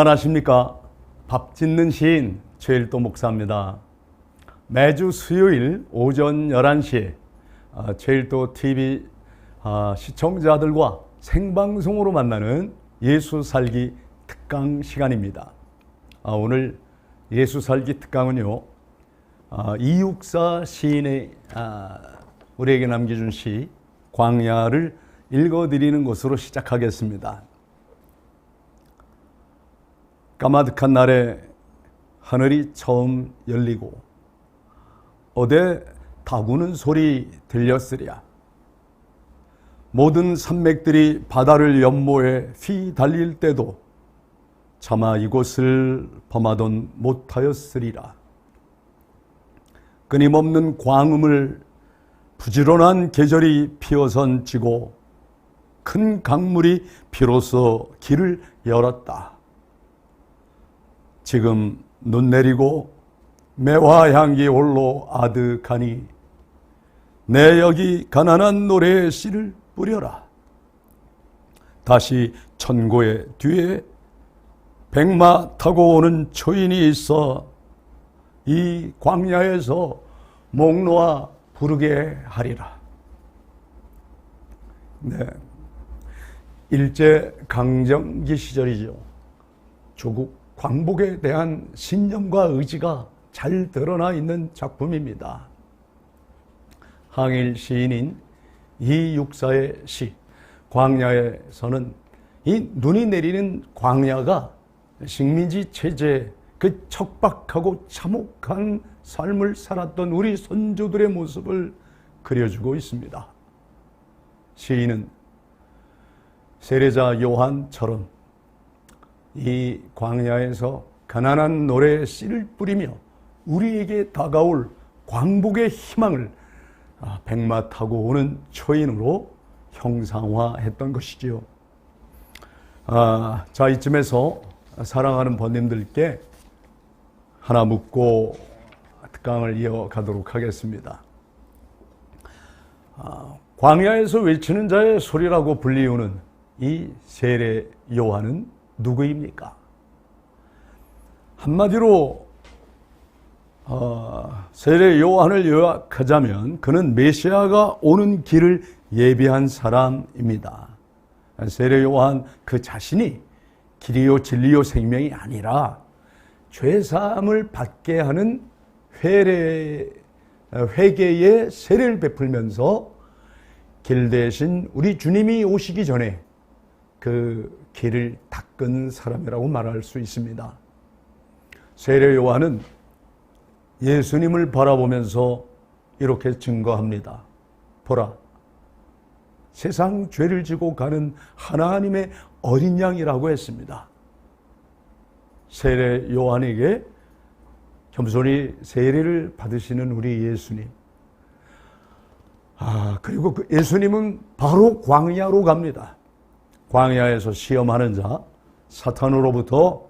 안녕하십니까. 밥 짓는 시인 최일도 목사입니다. 매주 수요일 오전 11시에 최일도 TV 시청자들과 생방송으로 만나는 예수 살기 특강 시간입니다. 오늘 예수 살기 특강은요, 이육사 시인의 우리에게 남겨준 시 광야를 읽어드리는 것으로 시작하겠습니다. 까마득한 날에 하늘이 처음 열리고 어디 다구는 소리 들렸으랴. 모든 산맥들이 바다를 연모해 휘 달릴 때도 차마 이곳을 범하던 못하였으리라. 끊임없는 광음을 부지런한 계절이 피어선 지고 큰 강물이 비로소 길을 열었다. 지금 눈 내리고 매화 향기 홀로 아득하니 내 여기 가난한 노래의 씨를 뿌려라. 다시 천고의 뒤에 백마 타고 오는 초인이 있어 이 광야에서 목 놓아 부르게 하리라. 네, 일제 강점기 시절이죠. 조국 광복에 대한 신념과 의지가 잘 드러나 있는 작품입니다. 항일 시인인 이육사의 시 광야에서는 이 눈이 내리는 광야가 식민지 체제에 그 척박하고 참혹한 삶을 살았던 우리 선조들의 모습을 그려주고 있습니다. 시인은 세례자 요한처럼 이 광야에서 가난한 노래의 씨를 뿌리며 우리에게 다가올 광복의 희망을 백마 타고 오는 초인으로 형상화했던 것이지요. 자, 이쯤에서 사랑하는 번님들께 하나 묻고 특강을 이어가도록 하겠습니다. 광야에서 외치는 자의 소리라고 불리우는 이 세례 요한은 누구입니까? 한마디로 세례 요한을 요약하자면 그는 메시아가 오는 길을 예비한 사람입니다. 세례 요한 그 자신이 길이요 진리요 생명이 아니라 죄사함을 받게 하는 회개의 세례를 베풀면서 길 대신 우리 주님이 오시기 전에 그 길을 닦은 사람이라고 말할 수 있습니다. 세례 요한은 예수님을 바라보면서 이렇게 증거합니다. 보라, 세상 죄를 지고 가는 하나님의 어린 양이라고 했습니다. 세례 요한에게 겸손히 세례를 받으시는 우리 예수님. 그리고 그 예수님은 바로 광야로 갑니다. 광야에서 시험하는 자, 사탄으로부터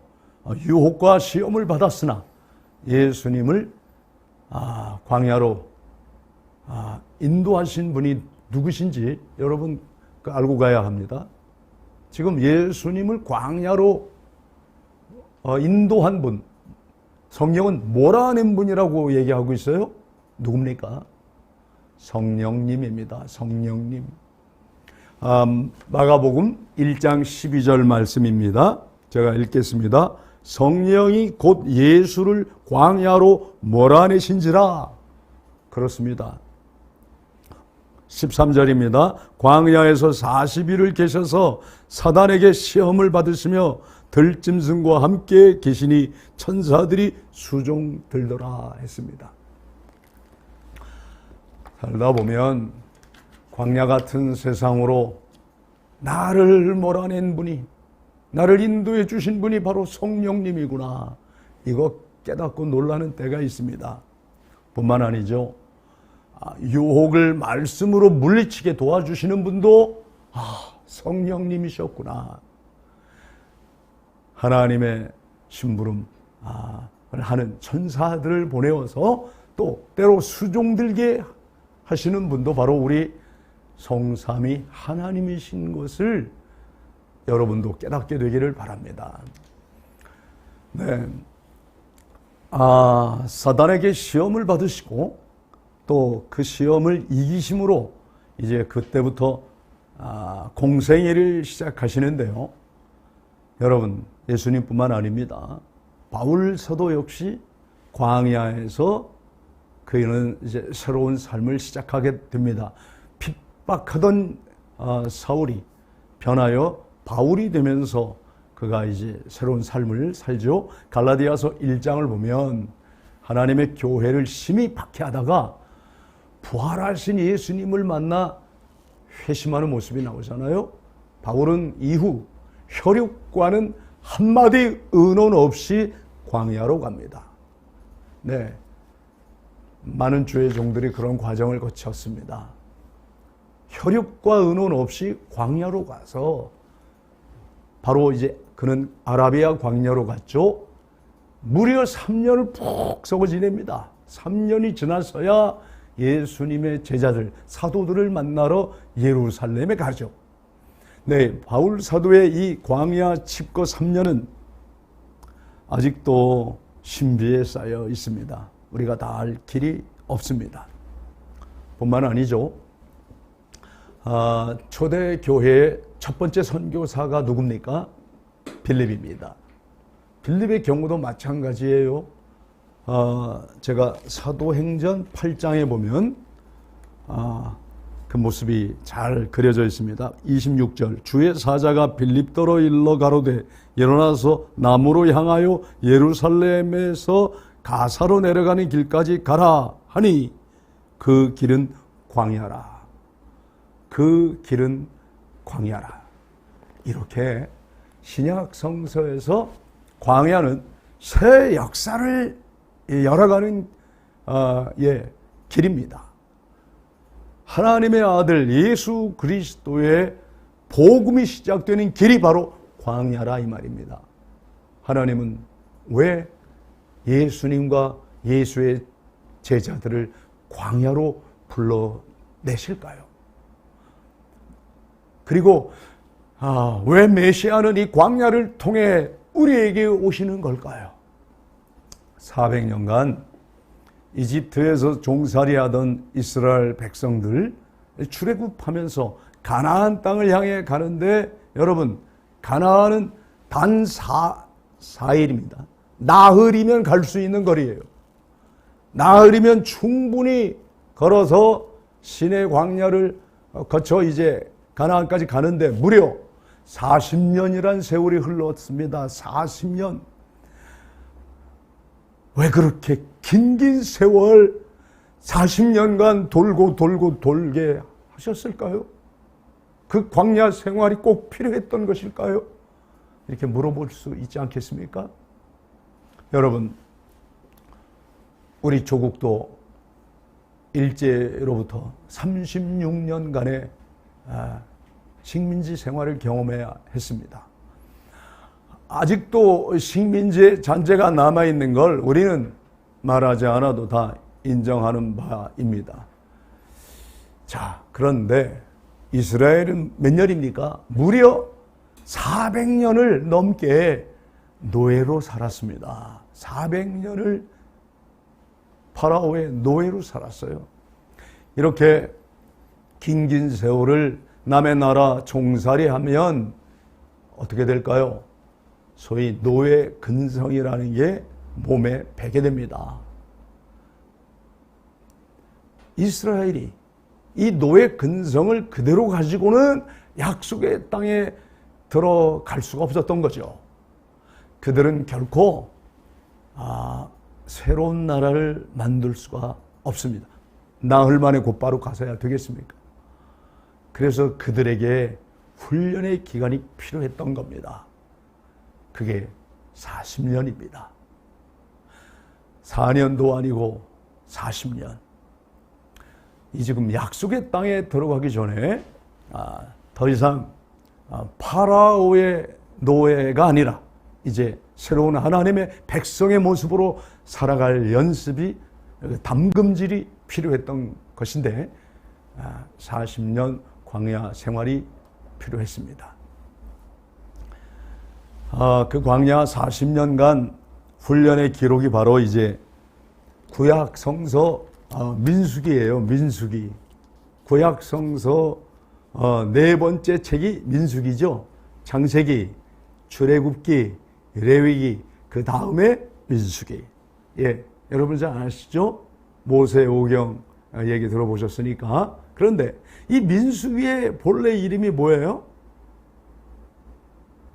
유혹과 시험을 받았으나 예수님을 광야로 인도하신 분이 누구신지 여러분 알고 가야 합니다. 지금 예수님을 광야로 인도한 분, 성령은 몰아낸 분이라고 얘기하고 있어요. 누굽니까? 성령님입니다. 성령님. 마가복음 1장 12절 말씀입니다. 제가 읽겠습니다. 성령이 곧 예수를 광야로 몰아내신지라. 그렇습니다. 13절입니다. 광야에서 40일을 계셔서 사단에게 시험을 받으시며 들짐승과 함께 계시니 천사들이 수종 들더라 했습니다. 살다 보면 광야 같은 세상으로 나를 몰아낸 분이, 나를 인도해 주신 분이 바로 성령님이구나. 이거 깨닫고 놀라는 때가 있습니다. 뿐만 아니죠. 유혹을 말씀으로 물리치게 도와주시는 분도 성령님이셨구나. 하나님의 심부름 하는 천사들을 보내어서 또 때로 수종들게 하시는 분도 바로 우리 성삼위 하나님이신 것을 여러분도 깨닫게 되기를 바랍니다. 네. 사단에게 시험을 받으시고 또 그 시험을 이기심으로 이제 그때부터 공생애를 시작하시는데요. 여러분, 예수님뿐만 아닙니다. 바울 사도 역시 광야에서 그는 이제 새로운 삶을 시작하게 됩니다. 핍박하던 사울이 변하여 바울이 되면서 그가 이제 새로운 삶을 살죠. 갈라디아서 1장을 보면 하나님의 교회를 심히 박해하다가 부활하신 예수님을 만나 회심하는 모습이 나오잖아요. 바울은 이후 혈육과는 한마디 의논 없이 광야로 갑니다. 네, 많은 주의 종들이 그런 과정을 거쳤습니다. 혈육과 의논 없이 광야로 가서 바로 이제 그는 아라비아 광야로 갔죠. 무려 3년을 푹 썩어 지냅니다. 3년이 지나서야 예수님의 제자들, 사도들을 만나러 예루살렘에 가죠. 네, 바울 사도의 이 광야 칩거 3년은 아직도 신비에 쌓여 있습니다. 우리가 다 알 길이 없습니다. 뿐만 아니죠. 초대 교회의 첫 번째 선교사가 누굽니까? 빌립입니다. 빌립의 경우도 마찬가지예요. 제가 사도행전 8장에 보면 그 모습이 잘 그려져 있습니다. 26절, 주의 사자가 빌립더로 일러 가로되 일어나서 남으로 향하여 예루살렘에서 가사로 내려가는 길까지 가라 하니 그 길은 광야라. 그 길은 광야라. 이렇게 신약 성서에서 광야는 새 역사를 열어가는 길입니다. 하나님의 아들 예수 그리스도의 복음이 시작되는 길이 바로 광야라 이 말입니다. 하나님은 왜 예수님과 예수의 제자들을 광야로 불러내실까요? 그리고 왜 메시아는 이 광야를 통해 우리에게 오시는 걸까요? 400년간 이집트에서 종살이하던 이스라엘 백성들 출애굽하면서 가나안 땅을 향해 가는데 여러분, 가나안은 단 4일입니다. 나흘이면 갈 수 있는 거리예요. 나흘이면 충분히 걸어서 시내 광야를 거쳐 이제 가나안까지 가는데 무려 40년이란 세월이 흘렀습니다. 40년. 왜 그렇게 긴 세월 40년간 돌고 돌게 하셨을까요? 그 광야 생활이 꼭 필요했던 것일까요? 이렇게 물어볼 수 있지 않겠습니까? 여러분, 우리 조국도 일제로부터 36년간의 식민지 생활을 경험해야 했습니다. 아직도 식민지의 잔재가 남아있는 걸 우리는 말하지 않아도 다 인정하는 바입니다. 자, 그런데 이스라엘은 몇 년입니까? 무려 400년을 넘게 노예로 살았습니다. 400년을 파라오의 노예로 살았어요. 이렇게 긴 세월을 남의 나라 종살이하면 어떻게 될까요? 소위 노예 근성이라는 게 몸에 배게 됩니다. 이스라엘이 이 노예 근성을 그대로 가지고는 약속의 땅에 들어갈 수가 없었던 거죠. 그들은 결코 새로운 나라를 만들 수가 없습니다. 나흘 만에 곧바로 가서야 되겠습니까? 그래서 그들에게 훈련의 기간이 필요했던 겁니다. 그게 40년입니다. 4년도 아니고 40년. 이 지금 약속의 땅에 들어가기 전에 더 이상 파라오의 노예가 아니라 이제 새로운 하나님의 백성의 모습으로 살아갈 연습이, 담금질이 필요했던 것인데 40년 광야 생활이 필요했습니다. 그 광야 40년간 훈련의 기록이 바로 이제 구약 성서 민수기예요. 민수기. 구약 성서 네 번째 책이 민수기죠. 창세기, 출애굽기, 레위기, 그 다음에 민수기. 예, 여러분 잘 아시죠? 모세오경 얘기 들어보셨으니까. 그런데 이 민수기의 본래 이름이 뭐예요?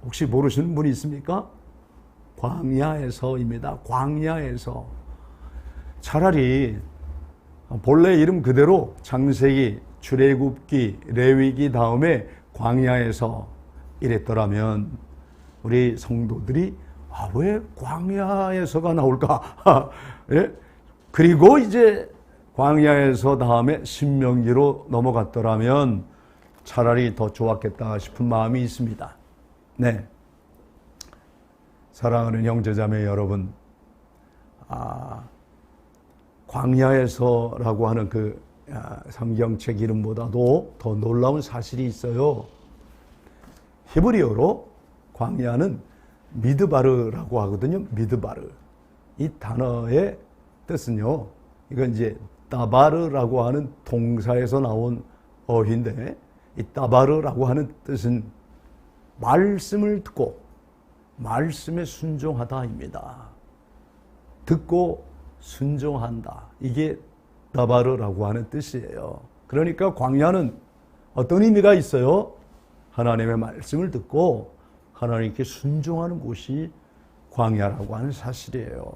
혹시 모르시는 분이 있습니까? 광야에서입니다. 광야에서. 차라리 본래 이름 그대로 창세기, 출애굽기, 레위기 다음에 광야에서 이랬더라면 우리 성도들이 왜 광야에서가 나올까? 예? 그리고 이제 광야에서 다음에 신명기로 넘어갔더라면 차라리 더 좋았겠다 싶은 마음이 있습니다. 네. 사랑하는 형제자매 여러분, 광야에서라고 하는 그 성경책 이름보다도 더 놀라운 사실이 있어요. 히브리어로 광야는 미드바르라고 하거든요. 미드바르. 이 단어의 뜻은요, 이건 이제 따바르라고 하는 동사에서 나온 어휘인데, 이 따바르라고 하는 뜻은 말씀을 듣고 말씀에 순종하다입니다. 듣고 순종한다. 이게 따바르라고 하는 뜻이에요. 그러니까 광야는 어떤 의미가 있어요? 하나님의 말씀을 듣고 하나님께 순종하는 곳이 광야라고 하는 사실이에요.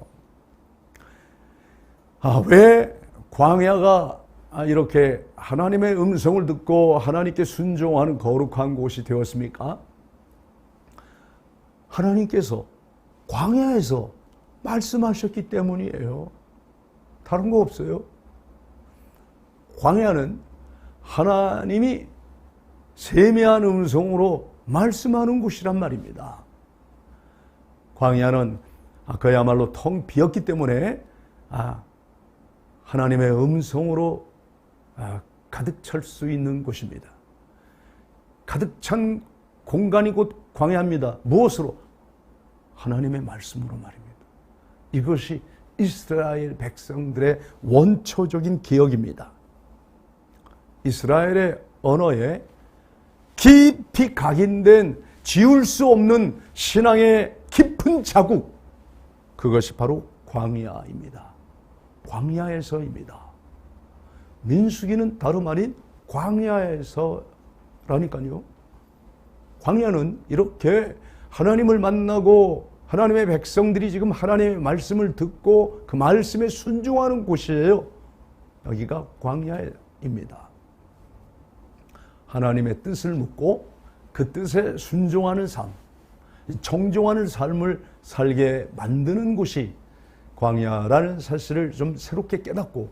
왜 광야가 이렇게 하나님의 음성을 듣고 하나님께 순종하는 거룩한 곳이 되었습니까? 하나님께서 광야에서 말씀하셨기 때문이에요. 다른 거 없어요. 광야는 하나님이 세미한 음성으로 말씀하는 곳이란 말입니다. 광야는 그야말로 텅 비었기 때문에 하나님의 음성으로 가득 찰 수 있는 곳입니다. 가득 찬 공간이 곧 광야입니다. 무엇으로? 하나님의 말씀으로 말입니다. 이것이 이스라엘 백성들의 원초적인 기억입니다. 이스라엘의 언어에 깊이 각인된 지울 수 없는 신앙의 깊은 자국, 그것이 바로 광야입니다. 광야에서입니다. 민수기는 다름 아닌 광야에서라니까요. 광야는 이렇게 하나님을 만나고 하나님의 백성들이 지금 하나님의 말씀을 듣고 그 말씀에 순종하는 곳이에요. 여기가 광야입니다. 하나님의 뜻을 묻고 그 뜻에 순종하는 삶, 정종하는 삶을 살게 만드는 곳이 광야라는 사실을 좀 새롭게 깨닫고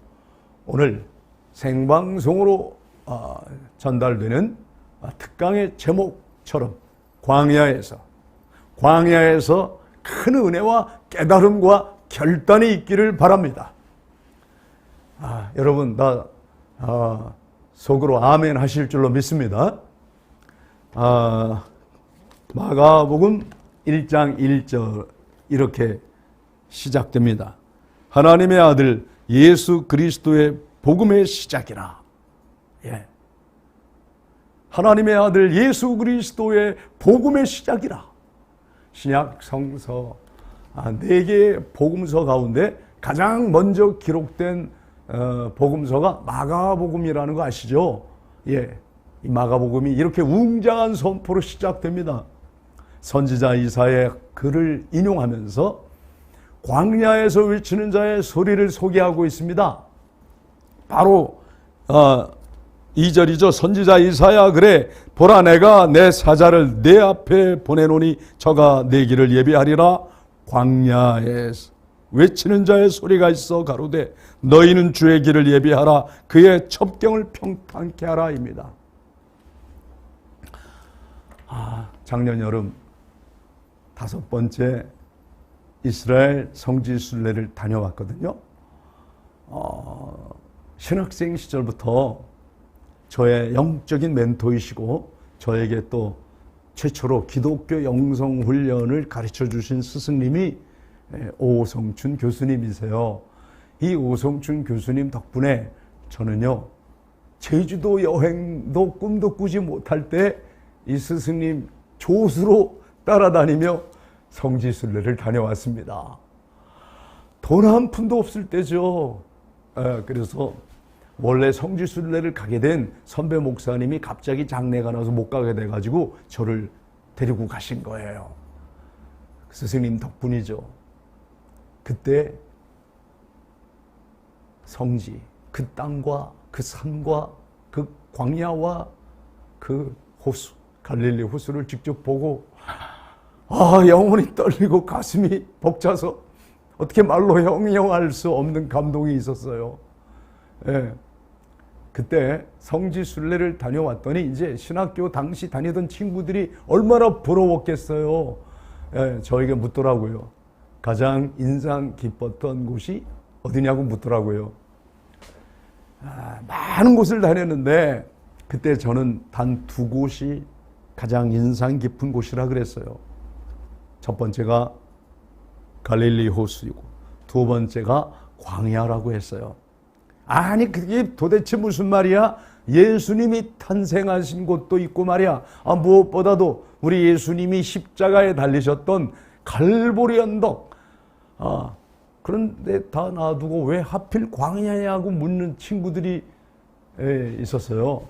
오늘 생방송으로 전달되는 특강의 제목처럼 광야에서 큰 은혜와 깨달음과 결단이 있기를 바랍니다. 여러분 나 속으로 아멘 하실 줄로 믿습니다. 마가복음 1장 1절 이렇게 시작됩니다. 하나님의 아들 예수 그리스도의 복음의 시작이라. 예. 하나님의 아들 예수 그리스도의 복음의 시작이라. 신약 성서 4개의 복음서 가운데 가장 먼저 기록된 복음서가 마가복음이라는 거 아시죠? 예. 이 마가복음이 이렇게 웅장한 선포로 시작됩니다. 선지자 이사야의 글을 인용하면서 광야에서 외치는 자의 소리를 소개하고 있습니다. 바로 2절이죠. 선지자 이사야 그래 보라 내가 내 사자를 내 앞에 보내노니 저가 내 길을 예비하리라. 광야에서 외치는 자의 소리가 있어 가로되 너희는 주의 길을 예비하라. 그의 첩경을 평탄케 하라입니다. 작년 여름 5번째 이스라엘 성지순례를 다녀왔거든요. 신학생 시절부터 저의 영적인 멘토이시고 저에게 또 최초로 기독교 영성훈련을 가르쳐 주신 스승님이 오성춘 교수님이세요. 이 오성춘 교수님 덕분에 저는요, 제주도 여행도 꿈도 꾸지 못할 때 이 스승님 조수로 따라다니며 성지순례를 다녀왔습니다. 돈 한 푼도 없을 때죠. 그래서 원래 성지순례를 가게 된 선배 목사님이 갑자기 장례가 나서 못 가게 돼가지고 저를 데리고 가신 거예요. 스승님 덕분이죠. 그때 성지, 그 땅과 그 산과 그 광야와 그 호수, 갈릴리 호수를 직접 보고 영혼이 떨리고 가슴이 벅차서 어떻게 말로 형용할 수 없는 감동이 있었어요. 예. 그때 성지순례를 다녀왔더니 이제 신학교 당시 다니던 친구들이 얼마나 부러웠겠어요. 예, 저에게 묻더라고요. 가장 인상 깊었던 곳이 어디냐고 묻더라고요. 많은 곳을 다녔는데 그때 저는 단 2곳이 가장 인상 깊은 곳이라 그랬어요. 첫 번째가 갈릴리 호수이고 두 번째가 광야라고 했어요. 아니 그게 도대체 무슨 말이야? 예수님이 탄생하신 곳도 있고 말이야. 무엇보다도 우리 예수님이 십자가에 달리셨던 갈보리 언덕. 그런데 다 놔두고 왜 하필 광야냐고 묻는 친구들이 있었어요.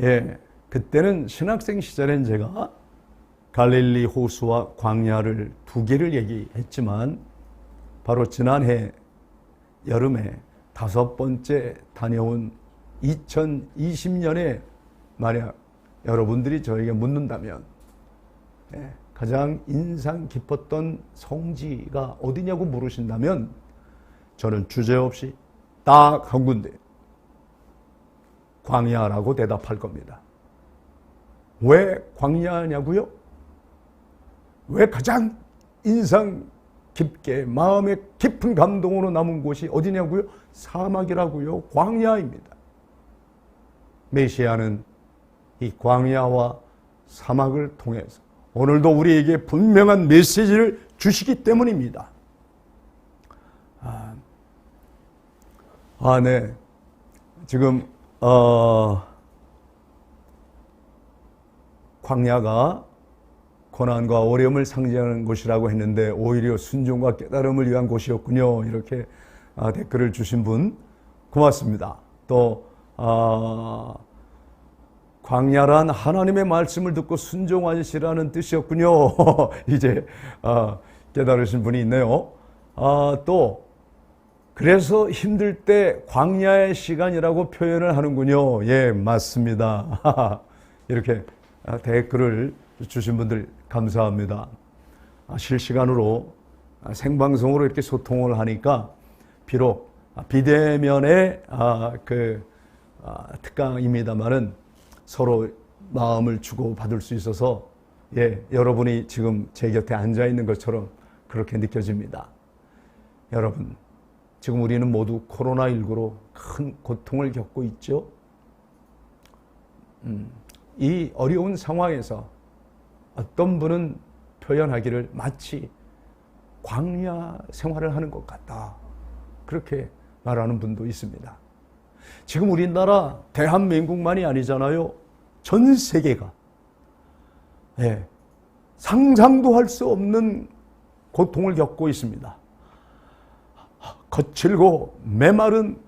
예, 그때는 신학생 시절엔 제가 갈릴리 호수와 광야를 2개를 얘기했지만 바로 지난해 여름에 5번째 다녀온 2020년에 만약 여러분들이 저에게 묻는다면 가장 인상 깊었던 성지가 어디냐고 물으신다면 저는 주저없이 딱 한 군데 광야라고 대답할 겁니다. 왜 광야냐고요? 왜 가장 인상 깊게 마음에 깊은 감동으로 남은 곳이 어디냐고요? 사막이라고요. 광야입니다. 메시아는 이 광야와 사막을 통해서 오늘도 우리에게 분명한 메시지를 주시기 때문입니다. 네. 지금 광야가 고난과 어려움을 상징하는 곳이라고 했는데 오히려 순종과 깨달음을 위한 곳이었군요. 이렇게 댓글을 주신 분 고맙습니다. 또 광야란 하나님의 말씀을 듣고 순종하시라는 뜻이었군요. 이제 깨달으신 분이 있네요. 또 그래서 힘들 때 광야의 시간이라고 표현을 하는군요. 예, 맞습니다. 이렇게 댓글을 주신 분들 감사합니다. 실시간으로 생방송으로 이렇게 소통을 하니까 비록 비대면의 특강입니다만은 서로 마음을 주고 받을 수 있어서 여러분이 지금 제 곁에 앉아 있는 것처럼 그렇게 느껴집니다. 여러분, 지금 우리는 모두 코로나19로 큰 고통을 겪고 있죠. 이 어려운 상황에서 어떤 분은 표현하기를 마치 광야 생활을 하는 것 같다. 그렇게 말하는 분도 있습니다. 지금 우리나라 대한민국만이 아니잖아요. 전 세계가 상상도 할 수 없는 고통을 겪고 있습니다. 거칠고 메마른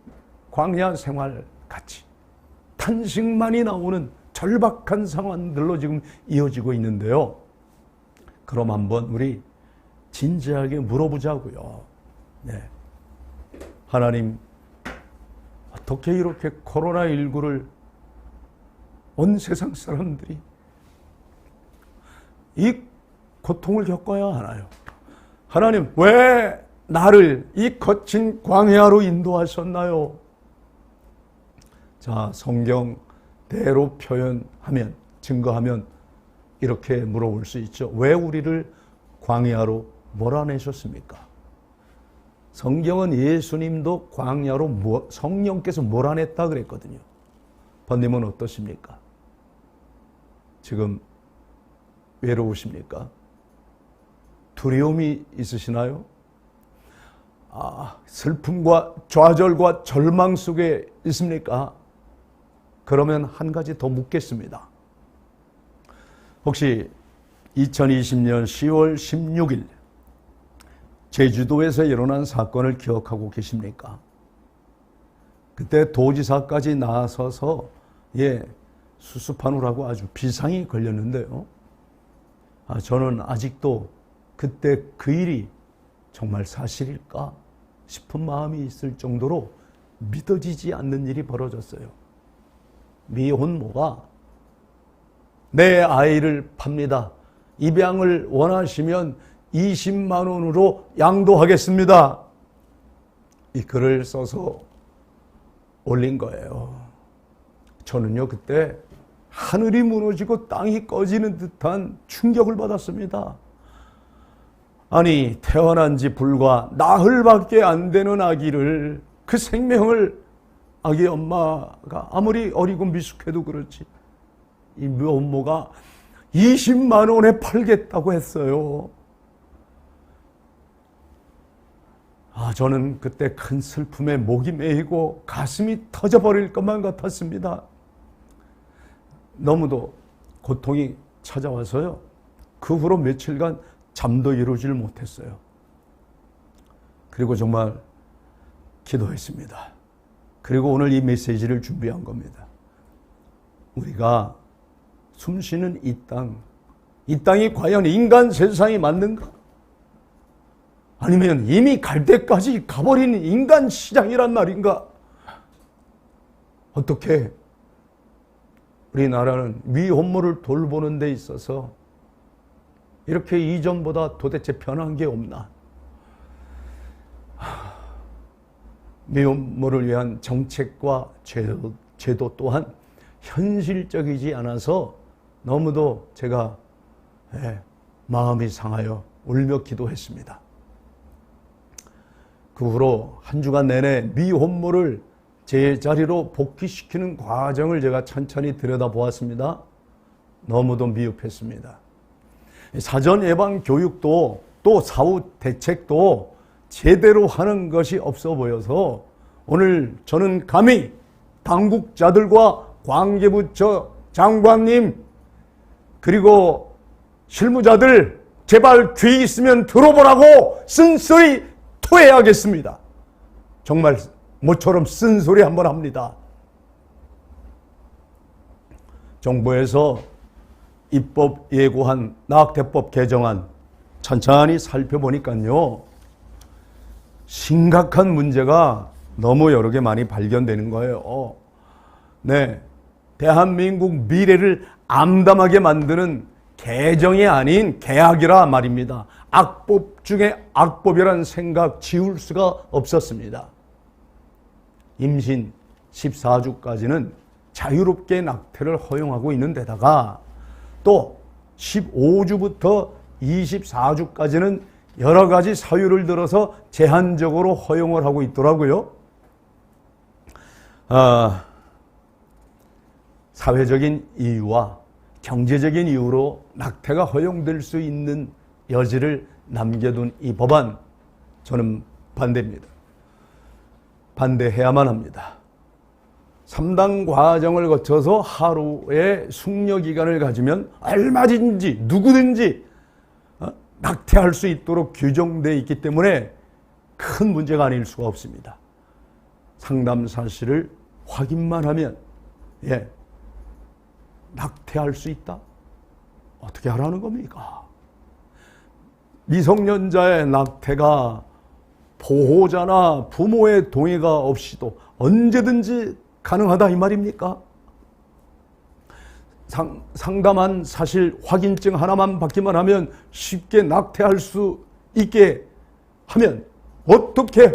광야 생활 같이 탄식만이 나오는 절박한 상황들로 지금 이어지고 있는데요. 그럼 한번 우리 진지하게 물어보자고요. 하나님, 어떻게 이렇게 코로나19를 온 세상 사람들이 이 고통을 겪어야 하나요? 하나님, 왜 나를 이 거친 광야로 인도하셨나요? 자, 성경대로 표현하면, 증거하면 이렇게 물어볼 수 있죠. 왜 우리를 광야로 몰아내셨습니까? 성경은 예수님도 광야로 성령께서 몰아냈다 그랬거든요. 번님은 어떠십니까? 지금 외로우십니까? 두려움이 있으시나요? 슬픔과 좌절과 절망 속에 있습니까? 그러면 한 가지 더 묻겠습니다. 혹시 2020년 10월 16일 제주도에서 일어난 사건을 기억하고 계십니까? 그때 도지사까지 나서서 수습하느라고 아주 비상이 걸렸는데요. 저는 아직도 그때 그 일이 정말 사실일까 싶은 마음이 있을 정도로 믿어지지 않는 일이 벌어졌어요. 미혼모가 내 아이를 팝니다. 입양을 원하시면 20만 원으로 양도하겠습니다. 이 글을 써서 올린 거예요. 저는요, 그때 하늘이 무너지고 땅이 꺼지는 듯한 충격을 받았습니다. 아니, 태어난 지 불과 나흘밖에 안 되는 아기를, 그 생명을 아기 엄마가 아무리 어리고 미숙해도 그렇지, 이 미혼모가 20만 원에 팔겠다고 했어요. 저는 그때 큰 슬픔에 목이 메이고 가슴이 터져버릴 것만 같았습니다. 너무도 고통이 찾아와서요. 그 후로 며칠간 잠도 이루질 못했어요. 그리고 정말 기도했습니다. 그리고 오늘 이 메시지를 준비한 겁니다. 우리가 숨쉬는 이 땅이 과연 인간 세상이 맞는가? 아니면 이미 갈 때까지 가버린 인간 시장이란 말인가? 어떻게 우리나라는 미혼모를 돌보는 데 있어서 이렇게 이전보다 도대체 변한 게 없나? 미혼모를 위한 정책과 제도 또한 현실적이지 않아서 너무도 제가 마음이 상하여 울며 기도했습니다. 그 후로 한 주간 내내 미혼모를 제자리로 복귀시키는 과정을 제가 천천히 들여다보았습니다. 너무도 미흡했습니다. 사전 예방 교육도 또 사후 대책도 제대로 하는 것이 없어 보여서 오늘 저는 감히 당국자들과 관계부처 장관님 그리고 실무자들 제발 귀 있으면 들어보라고 쓴소리 토해야겠습니다. 정말 모처럼 쓴소리 한번 합니다. 정부에서 입법 예고한 낙태법 개정안 천천히 살펴보니까요, 심각한 문제가 너무 여러 개 많이 발견되는 거예요. 대한민국 미래를 암담하게 만드는 개정이 아닌 개악이라 말입니다. 악법 중에 악법이라는 생각 지울 수가 없었습니다. 임신 14주까지는 자유롭게 낙태를 허용하고 있는 데다가 또 15주부터 24주까지는 여러 가지 사유를 들어서 제한적으로 허용을 하고 있더라고요. 사회적인 이유와 경제적인 이유로 낙태가 허용될 수 있는 여지를 남겨둔 이 법안, 저는 반대입니다. 반대해야만 합니다. 3당 과정을 거쳐서 하루의 숙려기간을 가지면 얼마든지 누구든지 낙태할 수 있도록 규정되어 있기 때문에 큰 문제가 아닐 수가 없습니다. 상담 사실을 확인만 하면 낙태할 수 있다? 어떻게 하라는 겁니까? 미성년자의 낙태가 보호자나 부모의 동의가 없이도 언제든지 가능하다 이 말입니까? 상담한 사실 확인증 하나만 받기만 하면 쉽게 낙태할 수 있게 하면 어떻게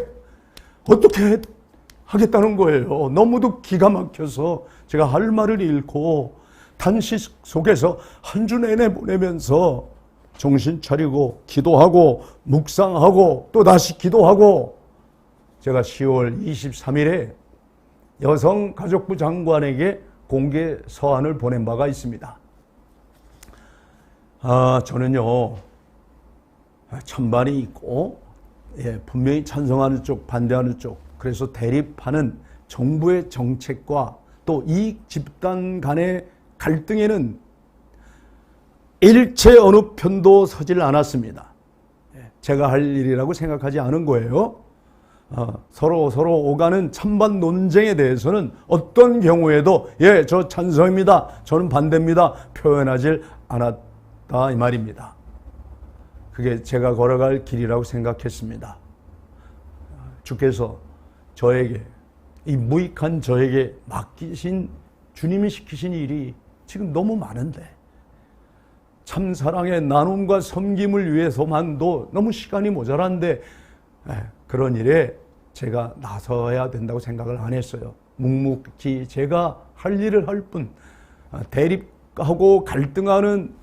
하겠다는 거예요. 너무도 기가 막혀서 제가 할 말을 잃고 단식 속에서 한 주 내내 보내면서 정신 차리고 기도하고 묵상하고 또 다시 기도하고 제가 10월 23일에 여성가족부 장관에게 공개 서한을 보낸 바가 있습니다. 저는요, 찬반이 있고, 분명히 찬성하는 쪽, 반대하는 쪽, 그래서 대립하는 정부의 정책과 또 이익 집단 간의 갈등에는 일체 어느 편도 서질 않았습니다. 제가 할 일이라고 생각하지 않은 거예요. 서로 오가는 찬반 논쟁에 대해서는 어떤 경우에도 저 찬성입니다, 저는 반대입니다 표현하지 않았다 이 말입니다. 그게 제가 걸어갈 길이라고 생각했습니다. 주께서 저에게, 이 무익한 저에게 맡기신, 주님이 시키신 일이 지금 너무 많은데 참 사랑의 나눔과 섬김을 위해서만도 너무 시간이 모자란데 그런 일에 제가 나서야 된다고 생각을 안 했어요. 묵묵히 제가 할 일을 할 뿐, 대립하고 갈등하는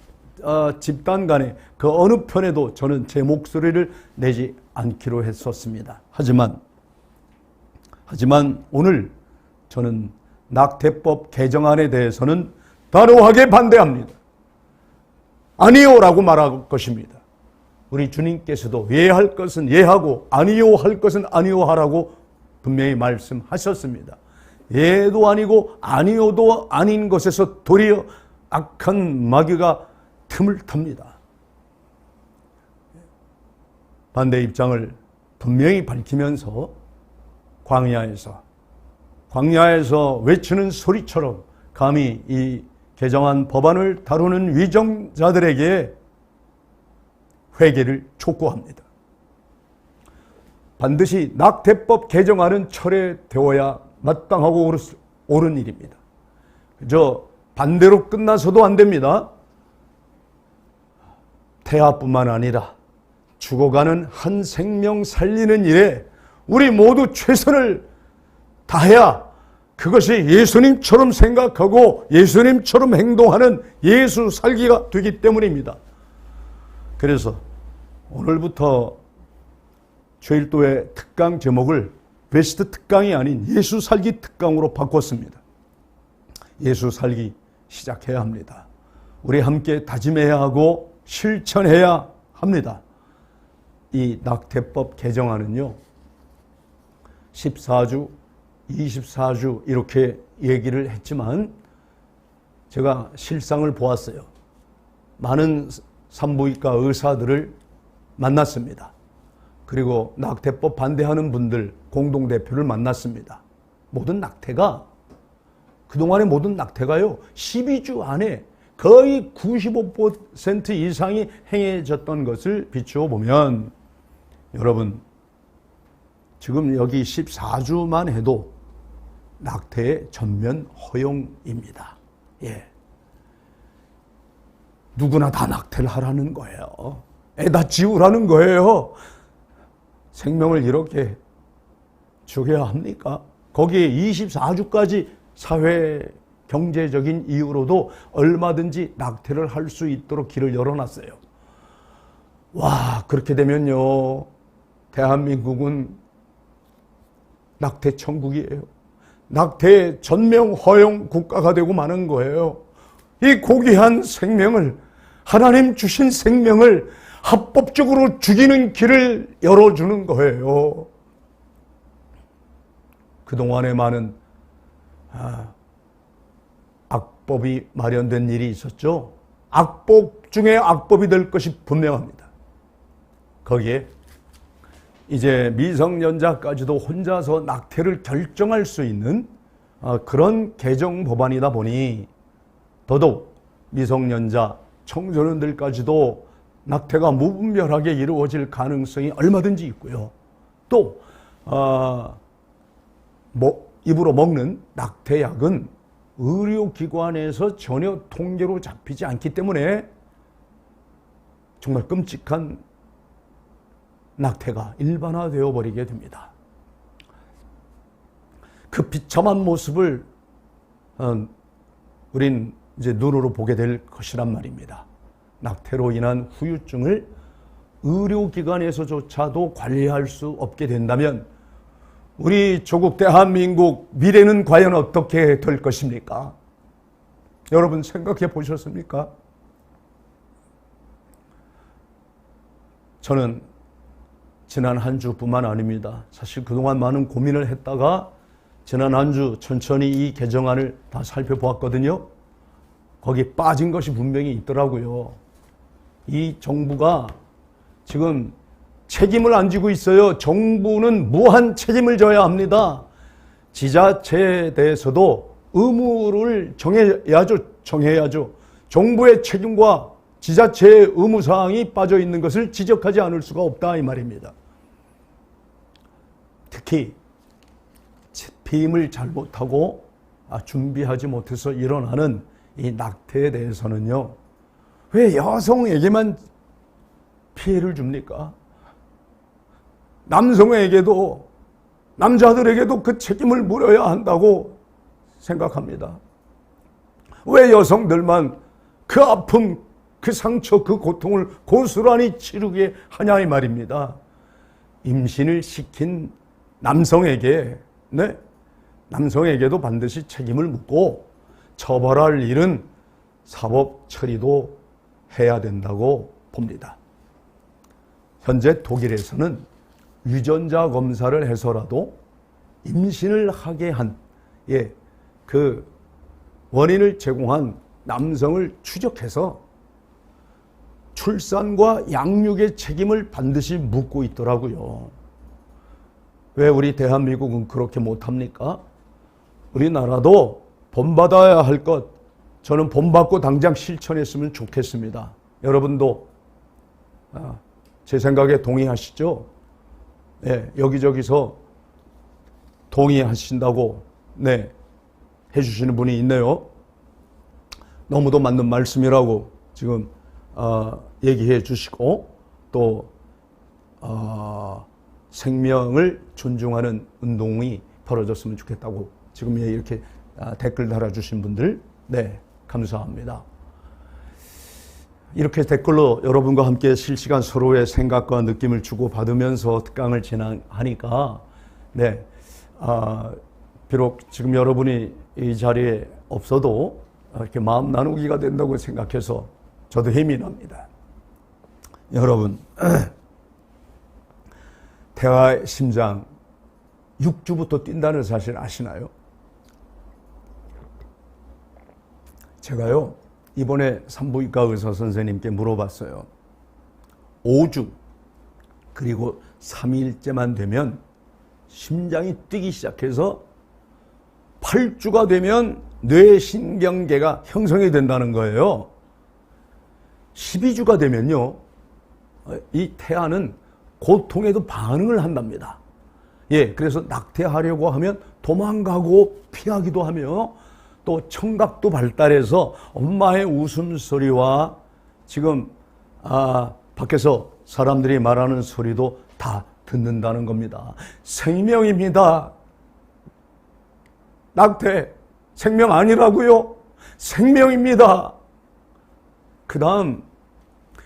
집단 간에 그 어느 편에도 저는 제 목소리를 내지 않기로 했었습니다. 하지만 오늘 저는 낙태법 개정안에 대해서는 단호하게 반대합니다. 아니요라고 말할 것입니다. 우리 주님께서도 예할 것은 예하고 아니요 할 것은 아니요 하라고 분명히 말씀하셨습니다. 예도 아니고 아니요도 아닌 것에서 도리어 악한 마귀가 틈을 탑니다. 반대 입장을 분명히 밝히면서 광야에서 외치는 소리처럼 감히 이 개정안 법안을 다루는 위정자들에게 회개를 촉구합니다. 반드시 낙태법 개정안은 철회되어야 마땅하고 옳은 일입니다. 그저 반대로 끝나서도 안 됩니다. 태아뿐만 아니라 죽어가는 한 생명 살리는 일에 우리 모두 최선을 다해야 그것이 예수님처럼 생각하고 예수님처럼 행동하는 예수 살기가 되기 때문입니다. 그래서 오늘부터 주일도의 특강 제목을 베스트 특강이 아닌 예수 살기 특강으로 바꿨습니다. 예수 살기 시작해야 합니다. 우리 함께 다짐해야 하고 실천해야 합니다. 이 낙태법 개정안은요, 14주, 24주 이렇게 얘기를 했지만 제가 실상을 보았어요. 많은 산부인과 의사들을 만났습니다. 그리고 낙태법 반대하는 분들 공동대표를 만났습니다. 그동안의 모든 낙태가요, 12주 안에 거의 95% 이상이 행해졌던 것을 비추어 보면, 여러분, 지금 여기 14주만 해도 낙태의 전면 허용입니다. 누구나 다 낙태를 하라는 거예요. 애다 지우라는 거예요. 생명을 이렇게 죽여야 합니까? 거기에 24주까지 사회 경제적인 이유로도 얼마든지 낙태를 할 수 있도록 길을 열어놨어요. 와, 그렇게 되면요, 대한민국은 낙태 천국이에요. 낙태 전면 허용 국가가 되고 마는 거예요. 이 고귀한 생명을, 하나님 주신 생명을 합법적으로 죽이는 길을 열어주는 거예요. 그동안에 많은 악법이 마련된 일이 있었죠. 악법 중에 악법이 될 것이 분명합니다. 거기에 이제 미성년자까지도 혼자서 낙태를 결정할 수 있는 그런 개정 법안이다 보니 더더욱 미성년자, 청소년들까지도 낙태가 무분별하게 이루어질 가능성이 얼마든지 있고요. 또 입으로 먹는 낙태약은 의료기관에서 전혀 통계로 잡히지 않기 때문에 정말 끔찍한 낙태가 일반화되어 버리게 됩니다. 그 비참한 모습을 우린 이제 눈으로 보게 될 것이란 말입니다. 낙태로 인한 후유증을 의료기관에서조차도 관리할 수 없게 된다면 우리 조국 대한민국 미래는 과연 어떻게 될 것입니까? 여러분 생각해 보셨습니까? 저는 지난 한 주뿐만 아닙니다. 사실 그동안 많은 고민을 했다가 지난 한 주 천천히 이 개정안을 다 살펴보았거든요. 거기 빠진 것이 분명히 있더라고요. 이 정부가 지금 책임을 안 지고 있어요. 정부는 무한 책임을 져야 합니다. 지자체에 대해서도 의무를 정해야죠. 정부의 책임과 지자체의 의무사항이 빠져 있는 것을 지적하지 않을 수가 없다 이 말입니다. 특히 피임을 잘못하고 준비하지 못해서 일어나는 이 낙태에 대해서는요. 왜 여성에게만 피해를 줍니까? 남성에게도 남자들에게도 그 책임을 물어야 한다고 생각합니다. 왜 여성들만 그 아픔, 그 상처, 그 고통을 고스란히 치르게 하냐 이 말입니다. 임신을 시킨 남성에게도 반드시 책임을 묻고 처벌할 일은 사법 처리도 해야 된다고 봅니다. 현재 독일에서는 유전자 검사를 해서라도 임신을 하게 한 그 원인을 제공한 남성을 추적해서 출산과 양육의 책임을 반드시 묻고 있더라고요. 왜 우리 대한민국은 그렇게 못합니까? 우리나라도 본받아야 할 것, 저는 본받고 당장 실천했으면 좋겠습니다. 여러분도 제 생각에 동의하시죠? 네, 여기저기서 동의하신다고 해주시는 분이 있네요. 너무도 맞는 말씀이라고 지금 얘기해 주시고 또 생명을 존중하는 운동이 벌어졌으면 좋겠다고 지금 이렇게 댓글 달아주신 분들 감사합니다. 이렇게 댓글로 여러분과 함께 실시간 서로의 생각과 느낌을 주고받으면서 특강을 진행하니까 비록 지금 여러분이 이 자리에 없어도 이렇게 마음 나누기가 된다고 생각해서 저도 힘이 납니다. 여러분, 태아의 심장 6주부터 뛴다는 사실 아시나요? 제가요 이번에 산부인과 의사 선생님께 물어봤어요. 5주 그리고 3일째만 되면 심장이 뛰기 시작해서 8주가 되면 뇌신경계가 형성이 된다는 거예요. 12주가 되면요 이 태아는 고통에도 반응을 한답니다. 그래서 낙태하려고 하면 도망가고 피하기도 하며 또 청각도 발달해서 엄마의 웃음소리와 지금 밖에서 사람들이 말하는 소리도 다 듣는다는 겁니다. 생명입니다. 낙태 생명 아니라고요? 생명입니다. 그 다음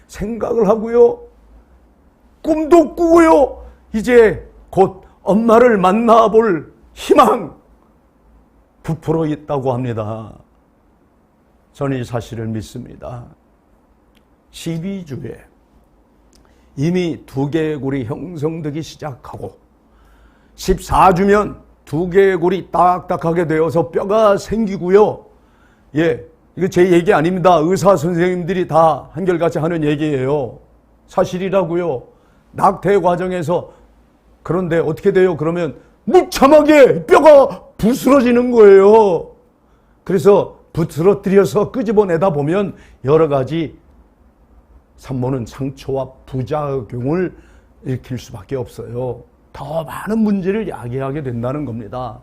생각을 하고요. 꿈도 꾸고요. 이제 곧 엄마를 만나볼 희망 부풀어 있다고 합니다. 저는 이 사실을 믿습니다. 12주에 이미 두개골이 형성되기 시작하고 14주면 두개골이 딱딱하게 되어서 뼈가 생기고요. 이거 제 얘기 아닙니다. 의사 선생님들이 다 한결같이 하는 얘기예요. 사실이라고요. 낙태 과정에서 그런데 어떻게 돼요? 그러면 무참하게 뼈가 부스러지는 거예요. 그래서 부스러뜨려서 끄집어내다 보면 여러 가지 산모는 상처와 부작용을 일으킬 수밖에 없어요. 더 많은 문제를 야기하게 된다는 겁니다.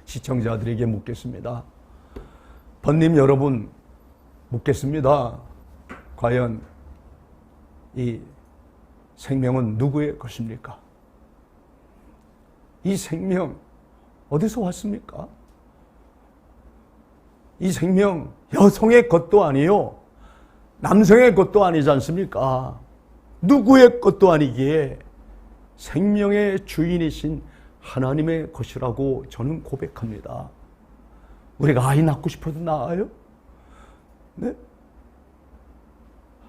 시청자들에게 묻겠습니다. 번님 여러분 묻겠습니다. 과연 이 생명은 누구의 것입니까? 이 생명 어디서 왔습니까? 이 생명 여성의 것도 아니요 남성의 것도 아니지 않습니까? 누구의 것도 아니기에 생명의 주인이신 하나님의 것이라고 저는 고백합니다. 우리가 아이 낳고 싶어도 낳아요?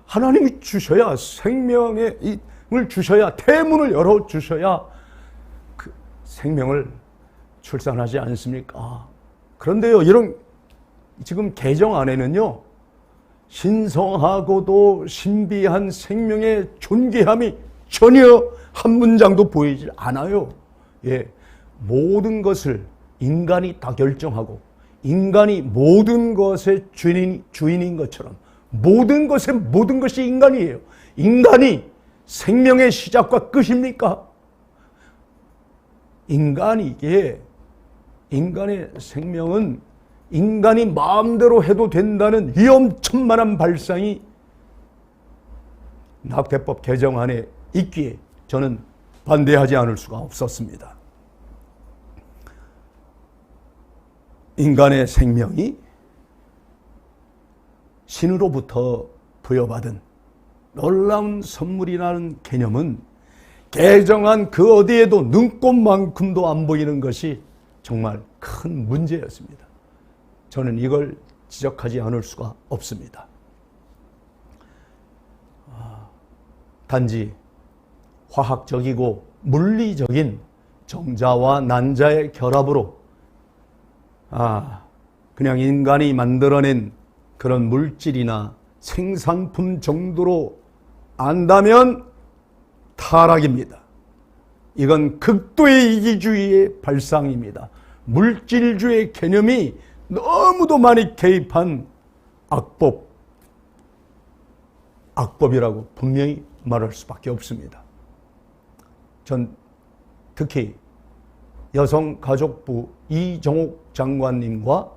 하나님이 주셔야 생명을 주셔야 태문을 열어 주셔야 그 생명을 출산하지 않습니까? 그런데요, 이런 지금 개정 안에는요, 신성하고도 신비한 생명의 존귀함이 전혀 한 문장도 보이지 않아요. 예, 모든 것을 인간이 다 결정하고 인간이 모든 것의 주인인 것처럼 모든 것이 인간이에요. 인간이 생명의 시작과 끝입니까? 인간의 생명은 인간이 마음대로 해도 된다는 위험천만한 발상이 낙태법 개정안에 있기에 저는 반대하지 않을 수가 없었습니다. 인간의 생명이 신으로부터 부여받은 놀라운 선물이라는 개념은 개정안 그 어디에도 눈꼽만큼도 안 보이는 것이 정말 큰 문제였습니다. 저는 이걸 지적하지 않을 수가 없습니다. 단지 화학적이고 물리적인 정자와 난자의 결합으로 그냥 인간이 만들어낸 그런 물질이나 생산품 정도로 안다면 타락입니다. 이건 극도의 이기주의의 발상입니다. 물질주의 개념이 너무도 많이 개입한 악법이라고 분명히 말할 수밖에 없습니다. 전 특히 여성가족부 이정옥 장관님과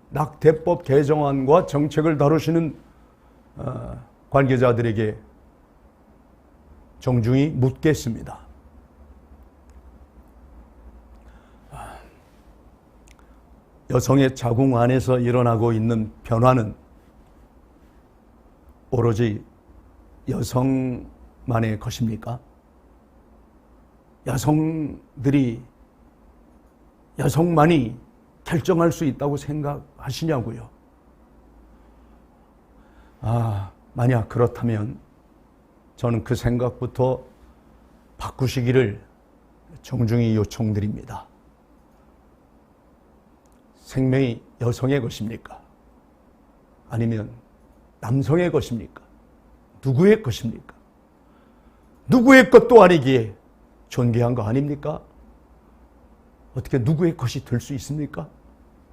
낙태법 개정안과 정책을 다루시는 관계자들에게 정중히 묻겠습니다. 여성의 자궁 안에서 일어나고 있는 변화는 오로지 여성만의 것입니까? 여성만이 결정할 수 있다고 생각하시냐고요? 만약 그렇다면 저는 그 생각부터 바꾸시기를 정중히 요청드립니다. 생명이 여성의 것입니까? 아니면 남성의 것입니까? 누구의 것입니까? 누구의 것도 아니기에 존귀한 거 아닙니까? 어떻게 누구의 것이 될 수 있습니까?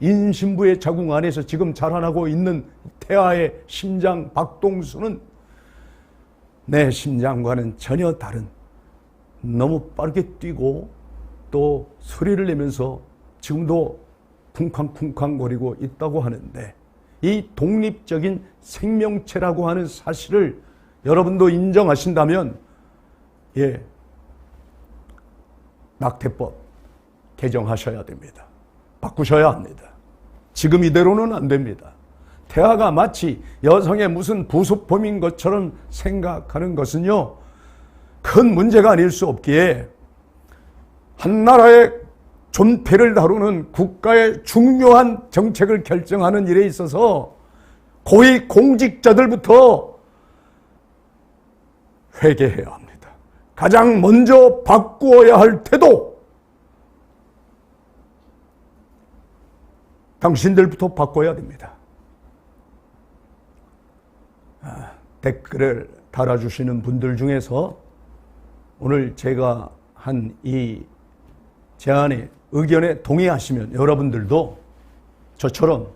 인신부의 자궁 안에서 지금 자라나고 있는 태아의 심장 박동수는 내 심장과는 전혀 다른, 너무 빠르게 뛰고 또 소리를 내면서 지금도 쿵쾅쿵쾅거리고 있다고 하는데, 이 독립적인 생명체라고 하는 사실을 여러분도 인정하신다면 낙태법 개정하셔야 됩니다. 바꾸셔야 합니다. 지금 이대로는 안 됩니다. 태아가 마치 여성의 무슨 부속품인 것처럼 생각하는 것은요, 큰 문제가 아닐 수 없기에 한 나라의 존폐를 다루는 국가의 중요한 정책을 결정하는 일에 있어서 고위 공직자들부터 회개해야 합니다. 가장 먼저 바꾸어야 할 태도, 당신들부터 바꿔야 됩니다. 댓글을 달아주시는 분들 중에서 오늘 제가 한 이 제안에 의견에 동의하시면 여러분들도 저처럼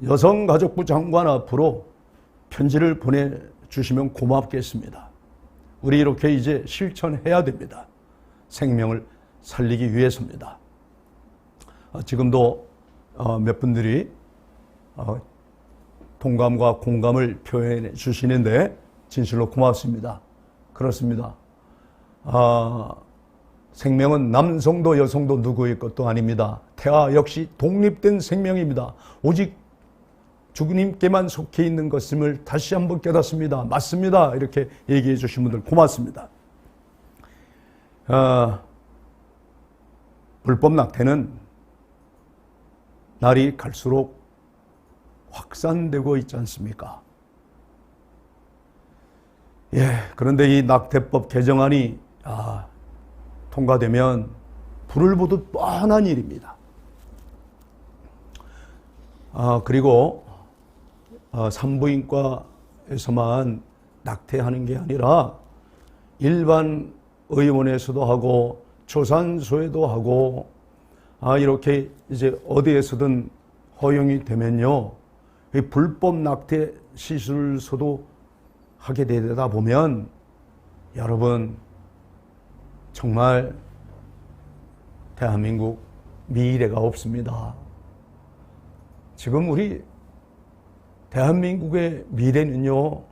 여성가족부 장관 앞으로 편지를 보내주시면 고맙겠습니다. 우리 이렇게 이제 실천해야 됩니다. 생명을 살리기 위해서입니다. 지금도 몇 분들이 동감과 공감을 표현해 주시는데 진실로 고맙습니다. 그렇습니다. 생명은 남성도 여성도 누구의 것도 아닙니다. 태아 역시 독립된 생명입니다. 오직 주님께만 속해 있는 것임을 다시 한번 깨닫습니다. 맞습니다. 이렇게 얘기해 주신 분들 고맙습니다. 불법 낙태는 날이 갈수록 확산되고 있지 않습니까? 그런데 이 낙태법 개정안이 통과되면 불을 보듯 뻔한 일입니다. 그리고 산부인과에서만 낙태하는 게 아니라 일반 의원에서도 하고 조산소에도 하고 이렇게 이제 어디에서든 허용이 되면요, 불법 낙태 시술소도 하게 되다 보면 여러분 정말 대한민국 미래가 없습니다. 지금 우리 대한민국의 미래는요,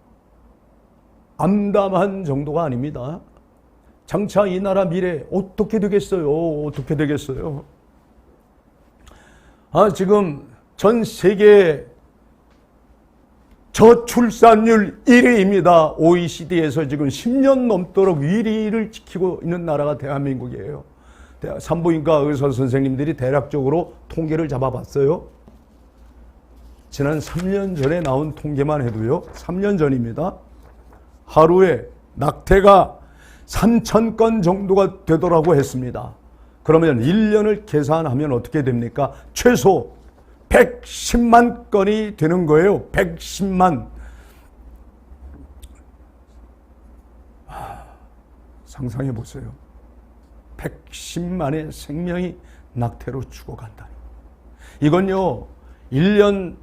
암담한 정도가 아닙니다. 장차 이 나라 미래 어떻게 되겠어요? 어떻게 되겠어요? 지금 전 세계 저출산율 1위입니다. OECD에서 지금 10년 넘도록 1위를 지키고 있는 나라가 대한민국이에요. 산부인과 의사 선생님들이 대략적으로 통계를 잡아봤어요. 지난 3년 전에 나온 통계만 해도요, 3년 전입니다. 하루에 낙태가 3,000건 정도가 되더라고 했습니다. 그러면 1년을 계산하면 어떻게 됩니까? 최소 110만 건이 되는 거예요. 110만. 상상해 보세요. 110만의 생명이 낙태로 죽어간다. 이건요, 1년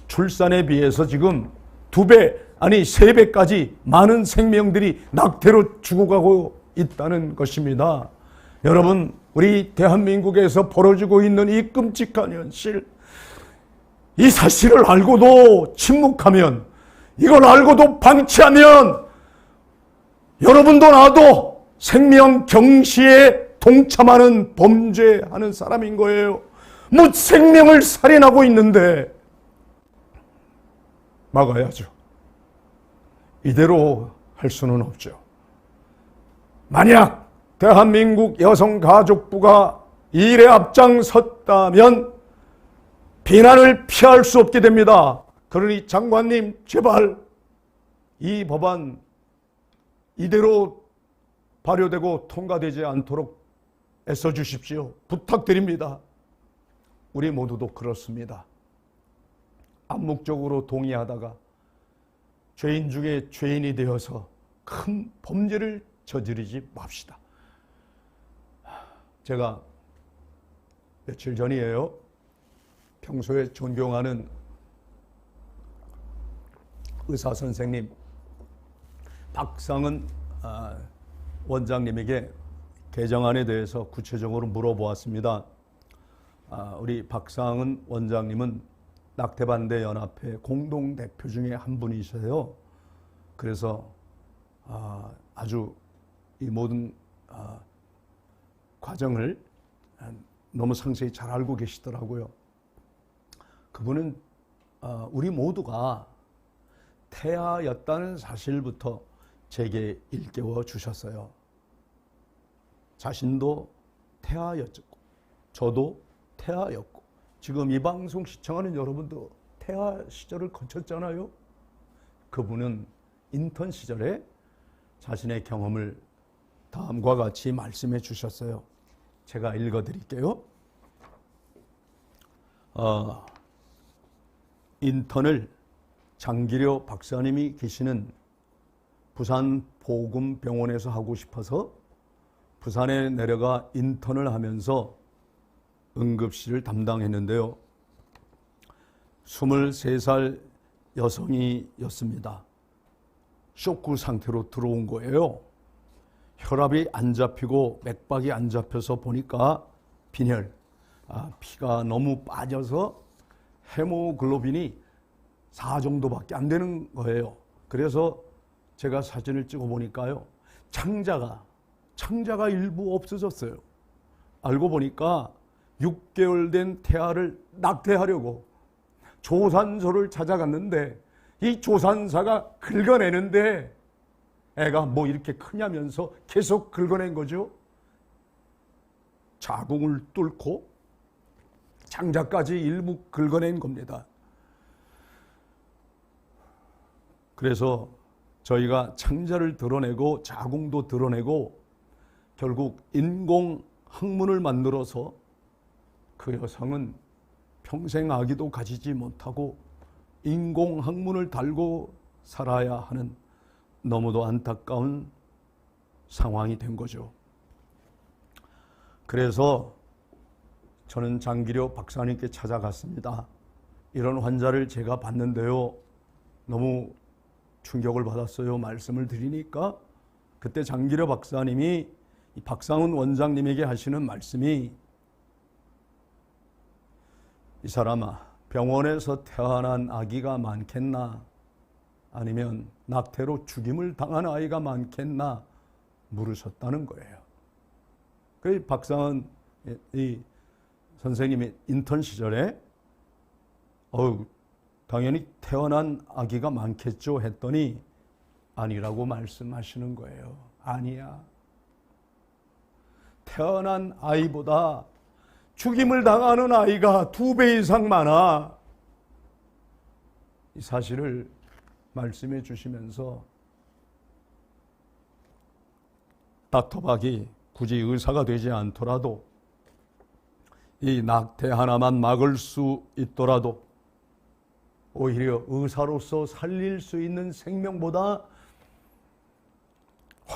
출산에 비해서 지금 2배, 아니 3배까지 많은 생명들이 낙태로 죽어가고 있다는 것입니다. 여러분, 우리 대한민국에서 벌어지고 있는 이 끔찍한 현실, 이 사실을 알고도 침묵하면, 이걸 알고도 방치하면 여러분도 나도 생명 경시에 동참하는 범죄하는 사람인 거예요. 뭐 생명을 살인하고 있는데 막아야죠. 이대로 할 수는 없죠. 만약 대한민국 여성가족부가 이 일에 앞장섰다면 비난을 피할 수 없게 됩니다. 그러니 장관님, 제발 이 법안 이대로 발효되고 통과되지 않도록 애써주십시오. 부탁드립니다. 우리 모두도 그렇습니다. 암묵적으로 동의하다가 죄인 중에 죄인이 되어서 큰 범죄를 저지르지 맙시다. 제가 며칠 전이에요. 평소에 존경하는 의사 선생님 박상은 원장님에게 개정안에 대해서 구체적으로 물어보았습니다. 우리 박상은 원장님은 낙태반대 연합회 공동대표 중에 한 분이셔요. 그래서 아주 이 모든 과정을 너무 상세히 잘 알고 계시더라고요. 그분은 우리 모두가 태아였다는 사실부터 제게 일깨워 주셨어요. 자신도 태아였고 저도 태아였고 지금 이 방송 시청하는 여러분도 태아 시절을 거쳤잖아요. 그분은 인턴 시절에 자신의 경험을 다음과 같이 말씀해 주셨어요. 제가 읽어드릴게요. 인턴을 장기료 박사님이 계시는 부산 보금병원에서 하고 싶어서 부산에 내려가 인턴을 하면서 응급실을 담당했는데요. 23살 여성이었습니다. 쇼크 상태로 들어온 거예요. 혈압이 안 잡히고 맥박이 안 잡혀서 보니까 빈혈, 피가 너무 빠져서 헤모글로빈이 4 정도밖에 안 되는 거예요. 그래서 제가 사진을 찍어 보니까요, 창자가 일부 없어졌어요. 알고 보니까 6개월 된 태아를 낙태하려고 조산소를 찾아갔는데 이 조산사가 긁어내는데 애가 뭐 이렇게 크냐면서 계속 긁어낸 거죠. 자궁을 뚫고 창자까지 일부 긁어낸 겁니다. 그래서 저희가 창자를 드러내고 자궁도 드러내고 결국 인공 항문을 만들어서 그 여성은 평생 아기도 가지지 못하고 인공 항문을 달고 살아야 하는 너무도 안타까운 상황이 된 거죠. 그래서 저는 장기료 박사님께 찾아갔습니다. 이런 환자를 제가 봤는데요, 너무 충격을 받았어요. 말씀을 드리니까 그때 장기료 박사님이 박상훈 원장님에게 하시는 말씀이, 이 사람아, 병원에서 태어난 아기가 많겠나, 아니면 낙태로 죽임을 당한 아이가 많겠나 물으셨다는 거예요. 그 박상훈 이 선생님이 인턴 시절에 당연히 태어난 아기가 많겠죠 했더니 아니라고 말씀하시는 거예요. 아니야. 태어난 아이보다 죽임을 당하는 아이가 2배 이상 많아. 이 사실을 말씀해 주시면서 닥터박이 굳이 의사가 되지 않더라도 이 낙태 하나만 막을 수 있더라도 오히려 의사로서 살릴 수 있는 생명보다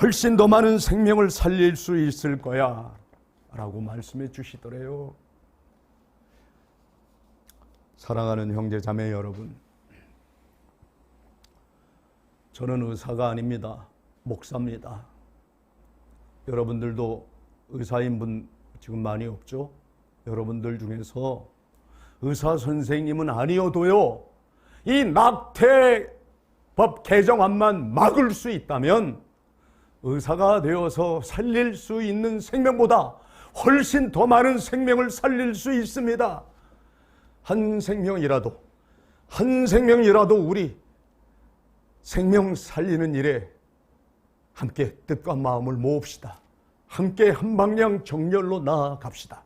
훨씬 더 많은 생명을 살릴 수 있을 거야 라고 말씀해 주시더래요. 사랑하는 형제 자매 여러분, 저는 의사가 아닙니다. 목사입니다. 여러분들도 의사인 분 지금 많이 없죠? 여러분들 중에서 의사 선생님은 아니어도요, 이 낙태법 개정안만 막을 수 있다면 의사가 되어서 살릴 수 있는 생명보다 훨씬 더 많은 생명을 살릴 수 있습니다. 한 생명이라도 우리 생명 살리는 일에 함께 뜻과 마음을 모읍시다. 함께 한 방향 정렬로 나아갑시다.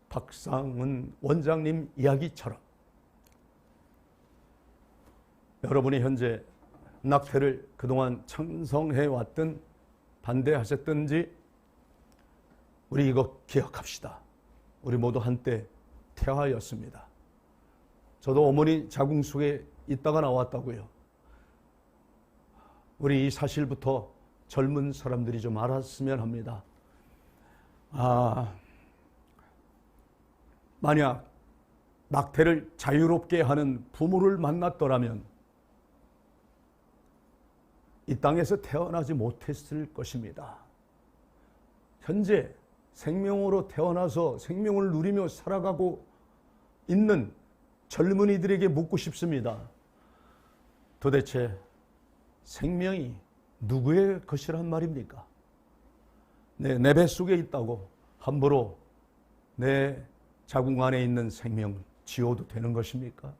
박상훈 원장님 이야기처럼 여러분이 현재 낙태를 그동안 찬성해왔든 반대하셨든지 우리 이거 기억합시다. 우리 모두 한때 태아였습니다. 저도 어머니 자궁 속에 있다가 나왔다고요. 우리 이 사실부터 젊은 사람들이 좀 알았으면 합니다. 만약 낙태를 자유롭게 하는 부모를 만났더라면 이 땅에서 태어나지 못했을 것입니다. 현재 생명으로 태어나서 생명을 누리며 살아가고 있는 젊은이들에게 묻고 싶습니다. 도대체 생명이 누구의 것이란 말입니까? 내 뱃속에 있다고 함부로 내 자궁 안에 있는 생명 지워도 되는 것입니까?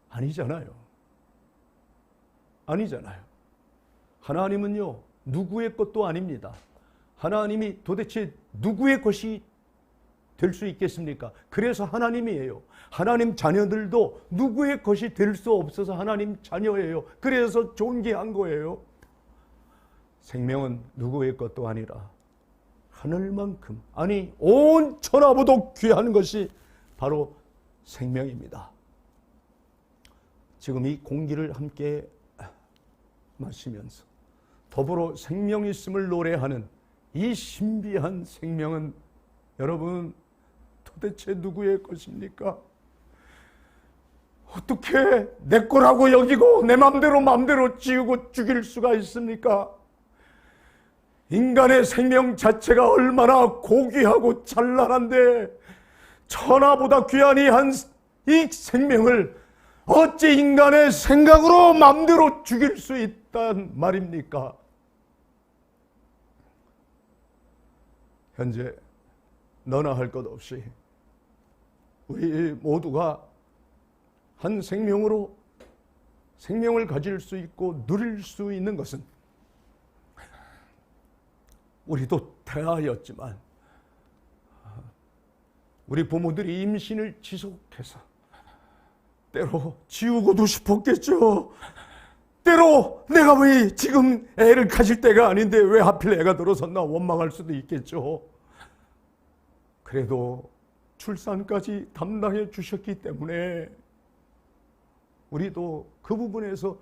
아니잖아요. 하나님은요, 누구의 것도 아닙니다. 하나님이 도대체 누구의 것이 될 수 있겠습니까? 그래서 하나님이에요. 하나님 자녀들도 누구의 것이 될 수 없어서 하나님 자녀예요. 그래서 존귀한 거예요. 생명은 누구의 것도 아니라 하늘만큼, 아니 온 천하보다 귀한 것이 바로 생명입니다. 지금 이 공기를 함께 마시면서 더불어 생명 있음을 노래하는 이 신비한 생명은 여러분 도대체 누구의 것입니까? 어떻게 내 거라고 여기고 내 맘대로 지우고 죽일 수가 있습니까? 인간의 생명 자체가 얼마나 고귀하고 찬란한데 천하보다 귀한 이 생명을 어찌 인간의 생각으로 맘대로 죽일 수 있단 말입니까? 현재 너나 할 것 없이 우리 모두가 한 생명으로 생명을 가질 수 있고 누릴 수 있는 것은 우리도 태아였지만 우리 부모들이 임신을 지속해서 때로 지우고도 싶었겠죠. 때로 내가 왜 지금 애를 가질 때가 아닌데 왜 하필 애가 들어섰나 원망할 수도 있겠죠. 그래도 출산까지 담당해 주셨기 때문에 우리도 그 부분에서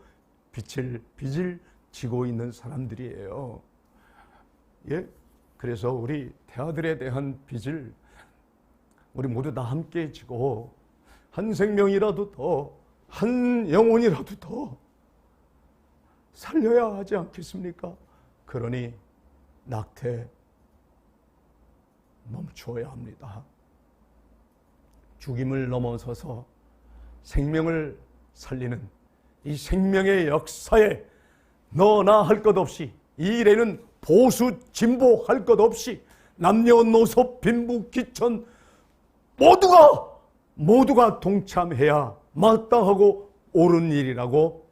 빚을 지고 있는 사람들이에요. 예? 그래서 우리 태아들에 대한 빚을 우리 모두 다 함께 지고 한 생명이라도 더, 한 영혼이라도 더 살려야 하지 않겠습니까? 그러니 낙태 멈추어야 합니다. 죽임을 넘어서서 생명을 살리는 이 생명의 역사에 너나 할 것 없이, 이 일에는 보수 진보 할 것 없이 남녀노소 빈부 귀천 모두가 동참해야 마땅하고 옳은 일이라고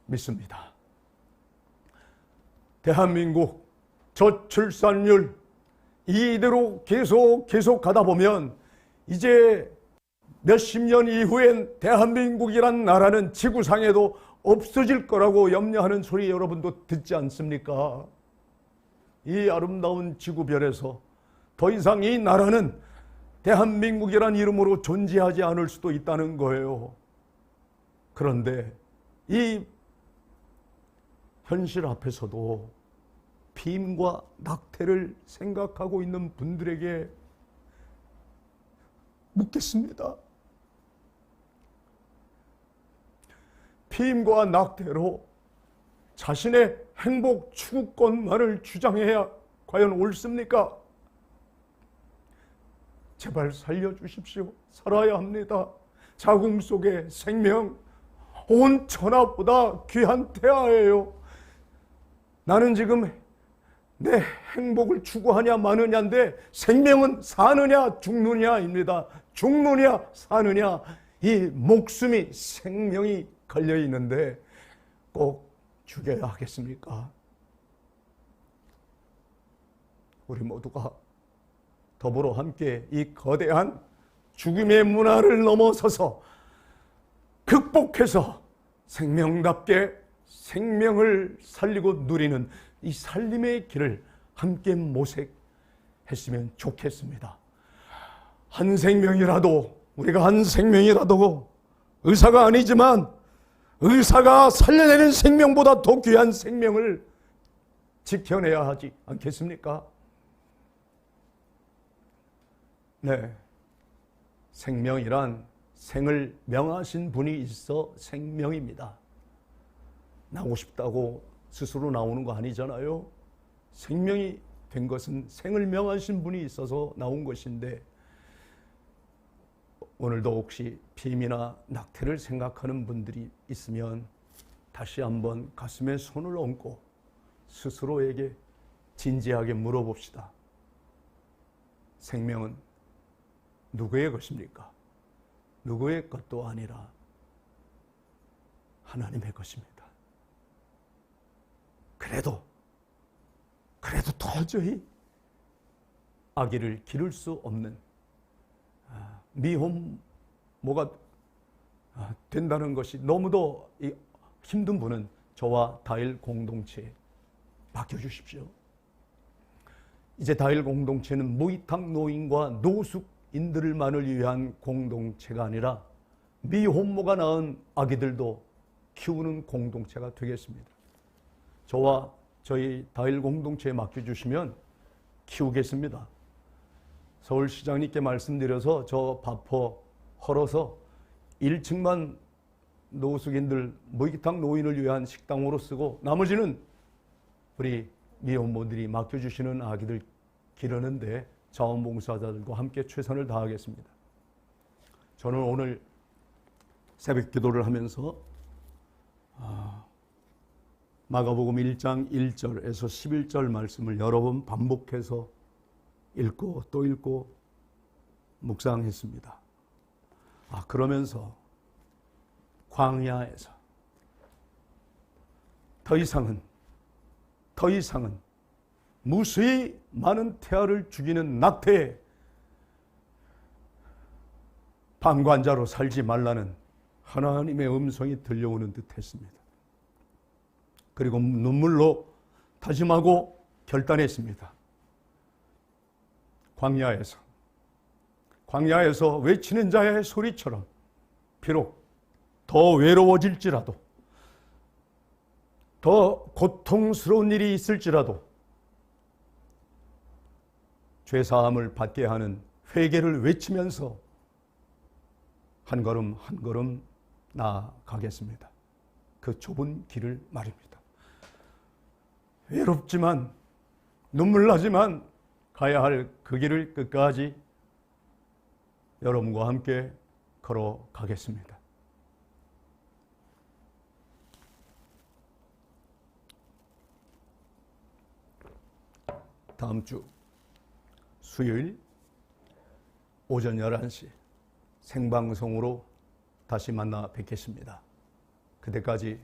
믿습니다. 대한민국 저출산율 이대로 계속 가다 보면 이제 몇십 년 이후엔 대한민국이란 나라는 지구상에도 없어질 거라고 염려하는 소리 여러분도 듣지 않습니까? 이 아름다운 지구별에서 더 이상 이 나라는 대한민국이란 이름으로 존재하지 않을 수도 있다는 거예요. 그런데 이 현실 앞에서도 피임과 낙태를 생각하고 있는 분들에게 묻겠습니다. 피임과 낙태로 자신의 행복 추구권만을 주장해야 과연 옳습니까? 제발 살려주십시오. 살아야 합니다. 자궁 속의 생명, 온 천하보다 귀한 태아예요. 나는 지금 내 행복을 추구하냐 마느냐인데 생명은 사느냐 죽느냐입니다. 죽느냐 사느냐, 이 목숨이, 생명이 걸려 있는데 꼭 죽여야 하겠습니까? 우리 모두가 더불어 함께 이 거대한 죽음의 문화를 넘어서서 극복해서 생명답게 생명을 살리고 누리는 이 살림의 길을 함께 모색했으면 좋겠습니다. 한 생명이라도, 우리가 한 생명이라도 의사가 아니지만 의사가 살려내는 생명보다 더 귀한 생명을 지켜내야 하지 않겠습니까? 네, 생명이란 생을 명하신 분이 있어 생명입니다. 나오고 싶다고 스스로 나오는 거 아니잖아요. 생명이 된 것은 생을 명하신 분이 있어서 나온 것인데, 오늘도 혹시 피임이나 낙태를 생각하는 분들이 있으면 다시 한번 가슴에 손을 얹고 스스로에게 진지하게 물어봅시다. 생명은 누구의 것입니까? 누구의 것도 아니라 하나님의 것입니다. 그래도 도저히 아기를 기를 수 없는 미혼모가 된다는 것이 너무도 힘든 분은 저와 다일 공동체에 맡겨주십시오. 이제 다일 공동체는 무이탁 노인과 노숙인들만을 위한 공동체가 아니라 미혼모가 낳은 아기들도 키우는 공동체가 되겠습니다. 저와 저희 다일 공동체에 맡겨주시면 키우겠습니다. 서울시장님께 말씀드려서 저 바포 헐어서 1층만 노숙인들, 무이탁 노인을 위한 식당으로 쓰고 나머지는 우리 미혼모들이 맡겨주시는 아기들 기르는데 자원봉사자들과 함께 최선을 다하겠습니다. 저는 오늘 새벽 기도를 하면서 마가복음 1장 1절에서 11절 말씀을 여러 번 반복해서 읽고 또 읽고 묵상했습니다. 그러면서 광야에서 더 이상은 무수히 많은 태아를 죽이는 낙태에 방관자로 살지 말라는 하나님의 음성이 들려오는 듯 했습니다. 그리고 눈물로 다짐하고 결단했습니다. 광야에서 외치는 자의 소리처럼 비록 더 외로워질지라도, 더 고통스러운 일이 있을지라도 죄사함을 받게 하는 회개를 외치면서 한 걸음 한 걸음 나아가겠습니다. 그 좁은 길을 말입니다. 외롭지만, 눈물 나지만 가야 할 그 길을 끝까지 여러분과 함께 걸어가겠습니다. 다음 주 수요일 오전 11시 생방송으로 다시 만나 뵙겠습니다. 그때까지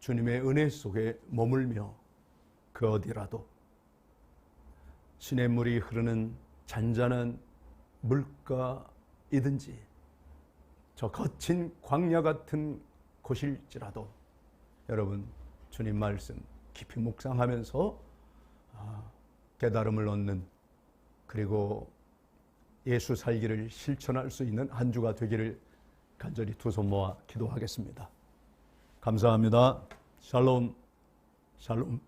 주님의 은혜 속에 머물며 그 어디라도 시냇물이 흐르는 잔잔한 물가이든지 저 거친 광야 같은 곳일지라도 여러분 주님 말씀 깊이 묵상하면서 깨달음을 얻는, 그리고 예수 살기를 실천할 수 있는 한 주가 되기를 간절히 두 손 모아 기도하겠습니다. 감사합니다. 샬롬, 샬롬.